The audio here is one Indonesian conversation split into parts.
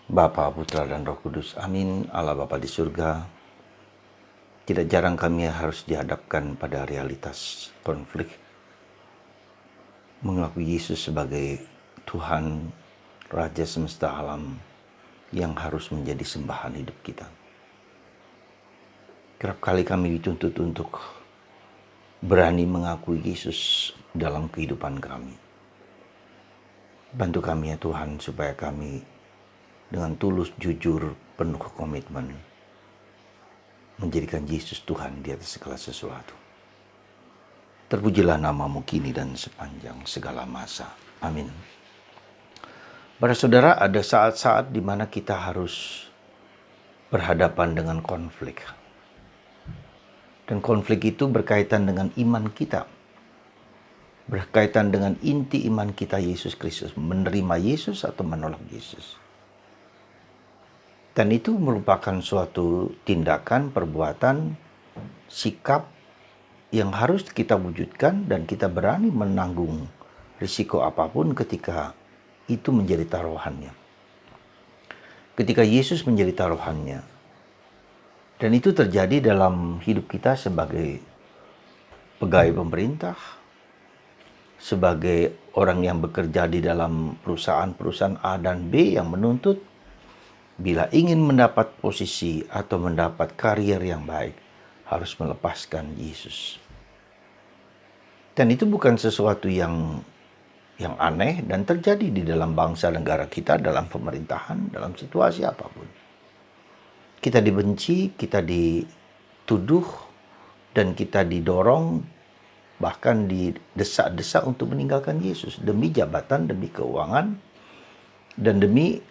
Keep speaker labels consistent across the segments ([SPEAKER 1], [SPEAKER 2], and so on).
[SPEAKER 1] Bapa, Putra, dan Roh Kudus. Amin. Allah Bapa di surga. Tidak jarang kami harus dihadapkan pada realitas konflik. Mengakui Yesus sebagai Tuhan, Raja semesta alam yang harus menjadi sembahan hidup kita. Kerap kali kami dituntut untuk berani mengakui Yesus dalam kehidupan kami. Bantu kami ya Tuhan supaya kami dengan tulus, jujur, penuh komitmen menjadikan Yesus Tuhan di atas segala sesuatu. Terpujilah namamu kini dan sepanjang segala masa. Amin. Para saudara, ada saat-saat di mana kita harus berhadapan dengan konflik. Dan konflik itu berkaitan dengan iman kita. Berkaitan dengan inti iman kita Yesus Kristus. Menerima Yesus atau menolak Yesus. Dan itu merupakan suatu tindakan, perbuatan, sikap yang harus kita wujudkan dan kita berani menanggung risiko apapun ketika itu menjadi taruhannya. Ketika Yesus menjadi taruhannya. Dan itu terjadi dalam hidup kita sebagai pegawai pemerintah, sebagai orang yang bekerja di dalam perusahaan-perusahaan A dan B yang menuntut bila ingin mendapat posisi atau mendapat karier yang baik, harus melepaskan Yesus. Dan itu bukan sesuatu yang aneh dan terjadi di dalam bangsa negara kita, dalam pemerintahan, dalam situasi apapun. Kita dibenci, kita dituduh, dan kita didorong, bahkan didesak-desak untuk meninggalkan Yesus demi jabatan, demi keuangan, dan demi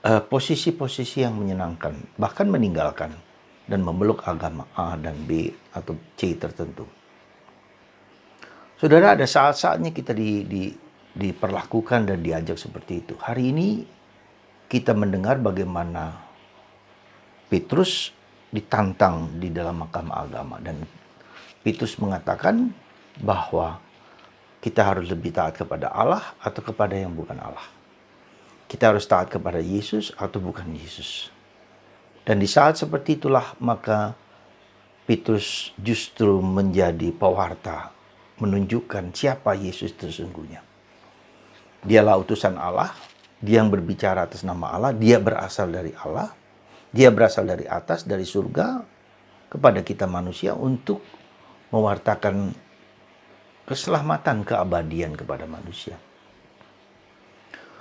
[SPEAKER 1] posisi-posisi yang menyenangkan, bahkan meninggalkan dan memeluk agama A dan B atau C tertentu. Saudara, ada saat-saatnya kita diperlakukan dan diajak seperti itu. Hari ini kita mendengar bagaimana Petrus ditantang di dalam mahkamah agama dan Petrus mengatakan bahwa kita harus lebih taat kepada Allah atau kepada yang bukan Allah. Kita harus taat kepada Yesus atau bukan Yesus. Dan di saat seperti itulah maka Petrus justru menjadi pewarta, menunjukkan siapa Yesus sesungguhnya. Dialah utusan Allah, dia yang berbicara atas nama Allah, dia berasal dari Allah, dia berasal dari atas, dari surga kepada kita manusia untuk mewartakan keselamatan, keabadian kepada manusia.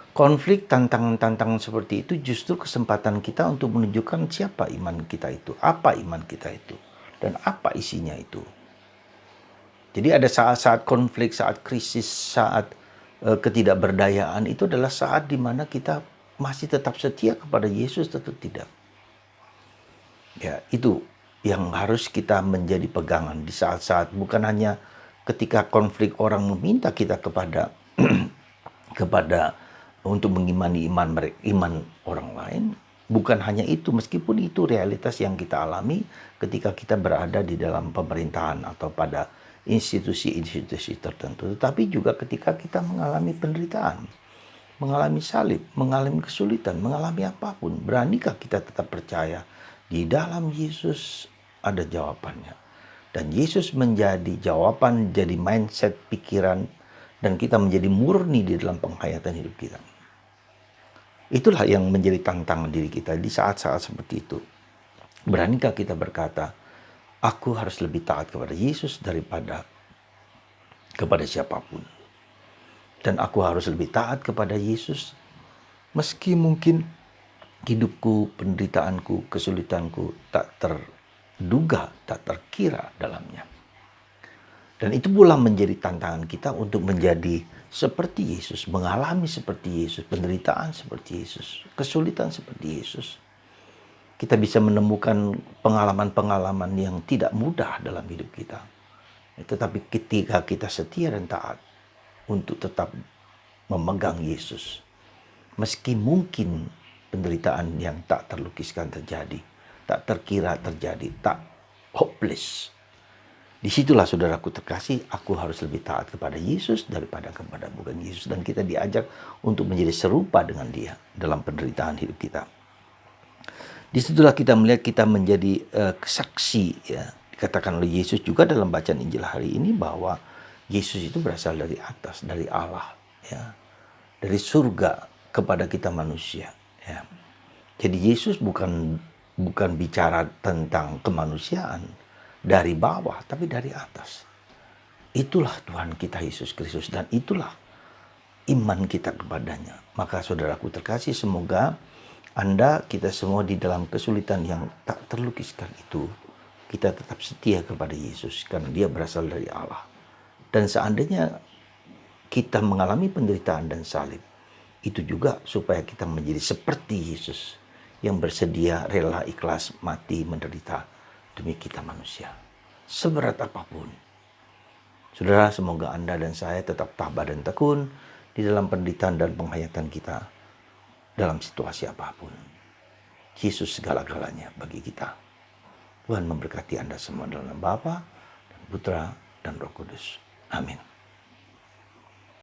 [SPEAKER 1] Konflik, tantangan-tantangan seperti itu justru kesempatan kita untuk menunjukkan siapa iman kita itu, apa iman kita itu, dan apa isinya itu. Jadi ada saat-saat konflik, saat krisis, saat ketidakberdayaan itu adalah saat di mana kita masih tetap setia kepada Yesus atau tidak. Ya, itu yang harus kita menjadi pegangan di saat-saat, bukan hanya ketika konflik orang meminta kita kepada untuk mengimani iman orang lain. Bukan hanya itu, meskipun itu realitas yang kita alami ketika kita berada di dalam pemerintahan atau pada institusi-institusi tertentu. Tetapi juga ketika kita mengalami penderitaan, mengalami salib, mengalami kesulitan, mengalami apapun. Beranikah kita tetap percaya di dalam Yesus ada jawabannya. Dan Yesus menjadi jawaban, jadi mindset, pikiran, dan kita menjadi murni di dalam penghayatan hidup kita. Itulah yang menjadi tantangan diri kita di saat-saat seperti itu. Beranikah kita berkata, aku harus lebih taat kepada Yesus daripada kepada siapapun. Dan aku harus lebih taat kepada Yesus meski mungkin hidupku, penderitaanku, kesulitanku tak terduga, tak terkira dalamnya. Dan itu pula menjadi tantangan kita untuk menjadi seperti Yesus, mengalami seperti Yesus, penderitaan seperti Yesus, kesulitan seperti Yesus. Kita bisa menemukan pengalaman-pengalaman yang tidak mudah dalam hidup kita. Tetapi ketika kita setia dan taat untuk tetap memegang Yesus, meski mungkin penderitaan yang tak terlukiskan terjadi, tak terkira terjadi, tak hopeless. Disitulah saudaraku terkasih, aku harus lebih taat kepada Yesus daripada kepada bukan Yesus. Dan kita diajak untuk menjadi serupa dengan dia dalam penderitaan hidup kita. Disitulah kita melihat kita menjadi saksi ya. Dikatakan oleh Yesus juga dalam bacaan Injil hari ini bahwa Yesus itu berasal dari atas, dari Allah ya. Dari surga kepada kita manusia ya. Jadi Yesus bukan bicara tentang kemanusiaan dari bawah, tapi dari atas. Itulah Tuhan kita Yesus Kristus dan itulah iman kita kepadanya. Maka saudaraku terkasih, semoga Anda, kita semua di dalam kesulitan yang tak terlukiskan itu, kita tetap setia kepada Yesus karena dia berasal dari Allah. Dan seandainya kita mengalami penderitaan dan salib, itu juga supaya kita menjadi seperti Yesus yang bersedia rela ikhlas mati menderita demi kita manusia. Seberat apapun. Saudara, semoga Anda dan saya tetap tabah dan tekun di dalam penderitaan dan penghayatan kita dalam situasi apapun. Yesus segala-galanya bagi kita. Tuhan memberkati Anda semua dalam nama Bapa dan Putra dan Roh Kudus. Amin.